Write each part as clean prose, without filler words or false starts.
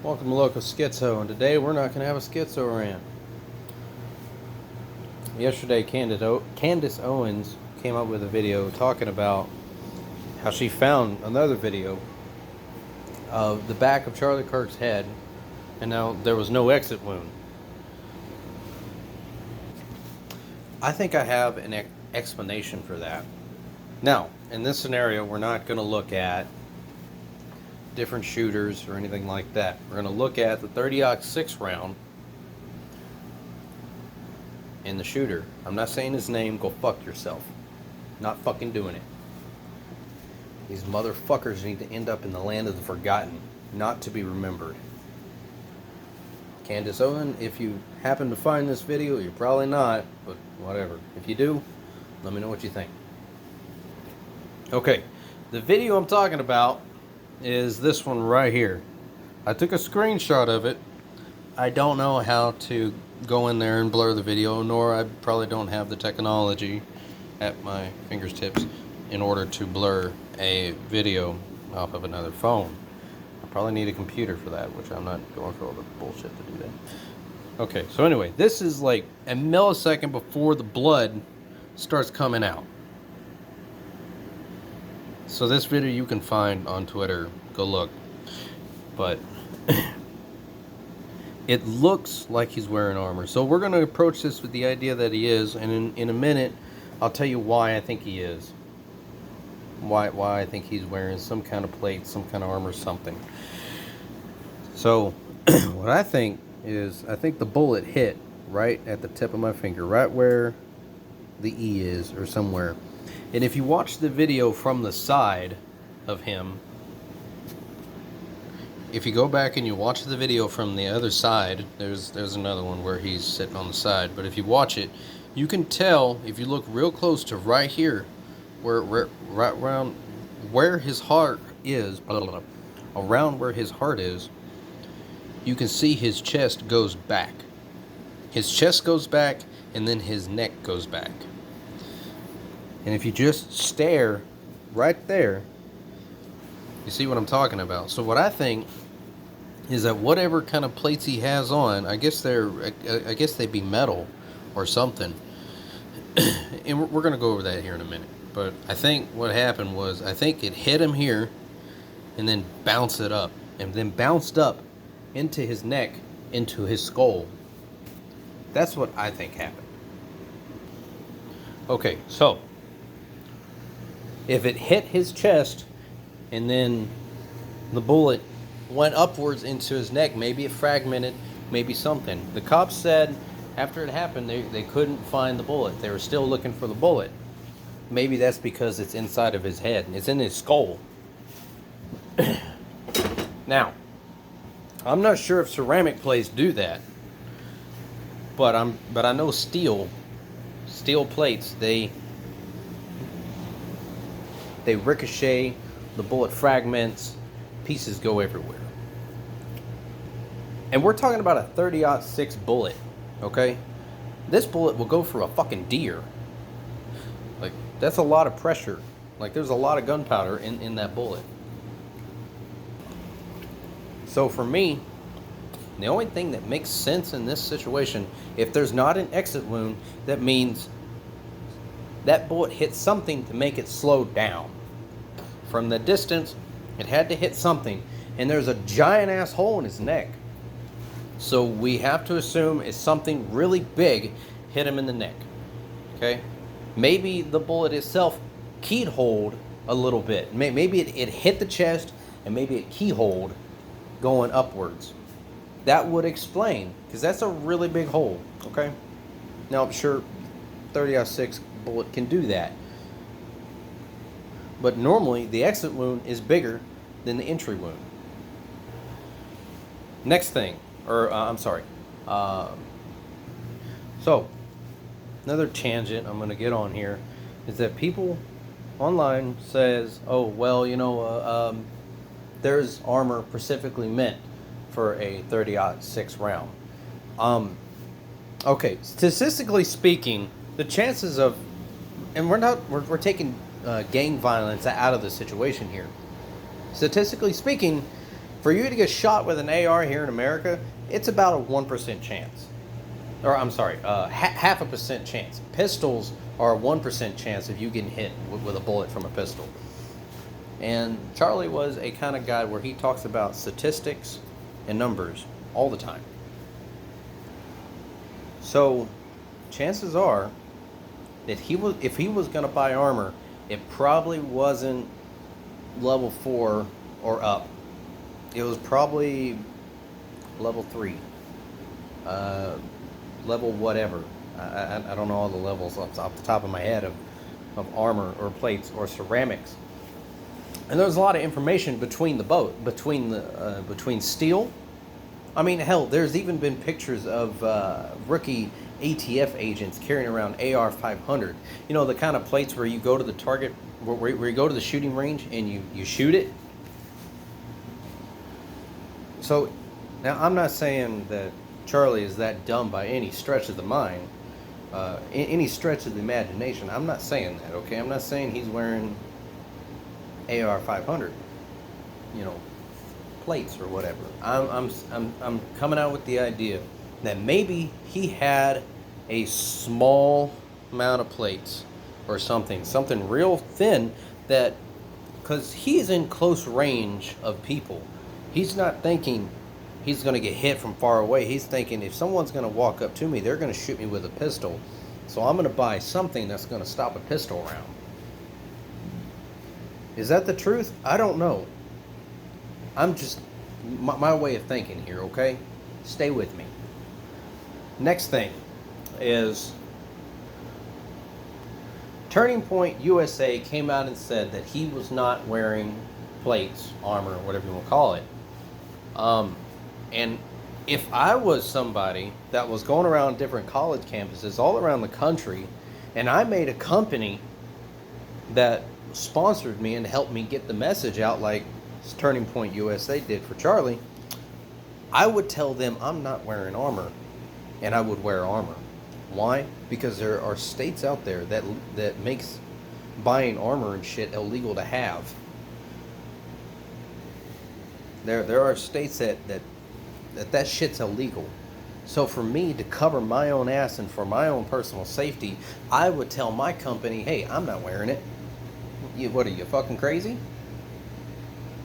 Welcome to Local Schizo, and today we're not going to have a schizo rant. Yesterday, Candace Owens came up with a video talking about how she found another video of the back of Charlie Kirk's head, and now there was no exit wound. I think I have an explanation for that. Now, in this scenario, we're not going to look at different shooters or anything like that. We're going to look at the 30-06 round and the shooter. I'm not saying his name. Go fuck yourself. Not fucking doing it. These motherfuckers need to end up in the land of the forgotten, not to be remembered. Candace Owen, if you happen to find this video, you're probably not, but whatever. If you do, let me know what you think. Okay, the video I'm talking about is this one right here. I took a screenshot of it. I don't know how to go in there and blur the video, nor I probably don't have the technology at my fingertips in order to blur a video off of another phone. I probably need a computer for that, which I'm not going through all the bullshit to do that. Okay, so anyway, this is like a millisecond before the blood starts coming out. So this video you can find on Twitter. Go look. But it looks like he's wearing armor. So we're going to approach this with the idea that he is. And in a minute, I'll tell you why I think he is. Why I think he's wearing some kind of plate, some kind of armor, something. So what I think is, I think the bullet hit right at the tip of my finger. Right where the E is or somewhere. And if you watch the video from the side of him, if you go back and you watch the video from the other side, there's another one where he's sitting on the side. But if you watch it, you can tell, if you look real close to right here, right around where his heart is, around where his heart is, you can see his chest goes back. His chest goes back, and then his neck goes back. And if you just stare right there, you see what I'm talking about. So what I think is that whatever kind of plates he has on, I guess they'd be metal or something. And we're going to go over that here in a minute. But I think what happened was, I think it hit him here and then bounced it up. And then bounced up into his neck, into his skull. That's what I think happened. Okay, so if it hit his chest and then the bullet went upwards into his neck, maybe it fragmented, maybe something. The cops said after it happened, they couldn't find the bullet. They were still looking for the bullet. Maybe that's because it's inside of his head. It's in his skull. Now, I'm not sure if ceramic plates do that, but I know steel plates, they ricochet, the bullet fragments, pieces go everywhere. And we're talking about a 30-06 bullet, okay? This bullet will go for a fucking deer. Like, that's a lot of pressure. Like, there's a lot of gunpowder in that bullet. So for me, the only thing that makes sense in this situation, if there's not an exit wound, that means that bullet hit something to make it slow down. From the distance, it had to hit something. And there's a giant ass hole in his neck. So we have to assume it's something really big hit him in the neck. Okay? Maybe the bullet itself keyholed a little bit. Maybe it hit the chest and maybe it keyholed going upwards. That would explain, because that's a really big hole. Okay? Now I'm sure 30-06 bullet can do that. But normally, the exit wound is bigger than the entry wound. Next thing, so, another tangent I'm going to get on here is that people online says, oh, well, there's armor specifically meant for a 30-06 round. Okay, statistically speaking, the chances of, and we're taking gang violence out of the situation here. Statistically speaking, For you to get shot with an AR here in America, it's about a 1% chance. Or I'm sorry, half a percent chance. Pistols are a 1% chance of you getting hit with a bullet from a pistol. And Charlie was a kind of guy where he talks about statistics and numbers all the time. So chances are that if he was going to buy armor, it probably wasn't level 4 or up. It was probably level 3, level whatever. I don't know all the levels off the top of my head of armor or plates or ceramics. And there's a lot of information between between steel. I mean, hell, there's even been pictures of rookie ATF agents carrying around AR-500. You know, the kind of plates where you go to the target, where you go to the shooting range and you shoot it. So, now I'm not saying that Charlie is that dumb by any stretch of the mind, any stretch of the imagination. I'm not saying that, okay? I'm not saying he's wearing AR-500, you know, plates or whatever. I'm coming out with the idea that maybe he had a small amount of plates or something real thin, that because he's in close range of people. He's not thinking he's going to get hit from far away. He's thinking, if someone's going to walk up to me, they're going to shoot me with a pistol. So I'm going to buy something that's going to stop a pistol round. Is that the truth? I don't know. I'm just my way of thinking here, okay? Stay with me. Next thing is Turning Point USA came out and said that he was not wearing plates, armor, whatever you want to call it. And if I was somebody that was going around different college campuses all around the country, and I made a company that sponsored me and helped me get the message out like Turning Point USA did for Charlie, I would tell them I'm not wearing armor, and I would wear armor. Why? Because there are states out there that makes buying armor and shit illegal to have. There are states that shit's illegal. So for me to cover my own ass and for my own personal safety, I would tell my company, hey, I'm not wearing it. What are you, fucking crazy?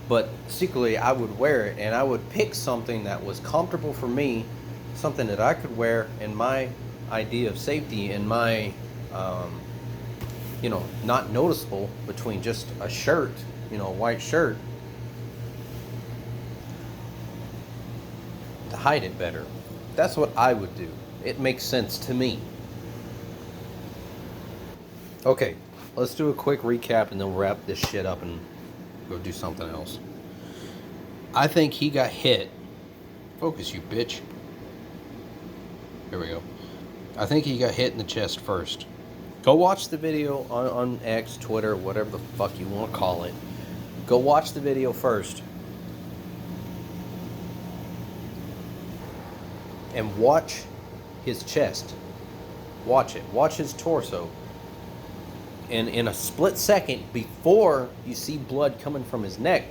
But secretly I would wear it, and I would pick something that was comfortable for me, something that I could wear in my idea of safety and my, not noticeable between just a shirt, a white shirt, to hide it better. That's what I would do. It makes sense to me. Okay, let's do a quick recap and then we'll wrap this shit up and go do something else. I think he got hit. Focus, you bitch. Here we go. I think he got hit in the chest first. Go watch the video on X, Twitter, whatever the fuck you want to call it. Go watch the video first. And watch his chest. Watch it. Watch his torso. And in a split second, before you see blood coming from his neck,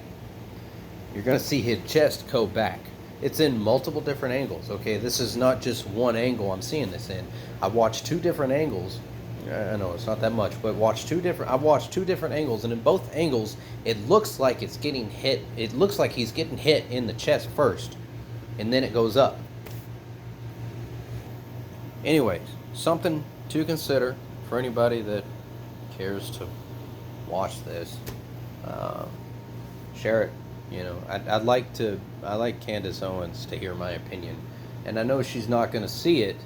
you're going to see his chest go back. It's in multiple different angles, okay? This is not just one angle I'm seeing this in. I watched 2 different angles. I know it's not that much, but I've watched 2 different angles, and in both angles, it looks like it's getting hit. It looks like he's getting hit in the chest first, and then it goes up. Anyways, something to consider for anybody that cares to watch this. Share it. I like Candace Owens to hear my opinion, and I know she's not going to see it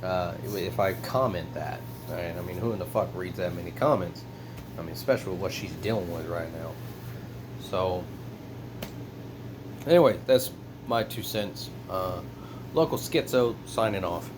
if I comment that. Right? I mean, who in the fuck reads that many comments? I mean, especially with what she's dealing with right now. So, anyway, that's my 2 cents. Local Schizo signing off.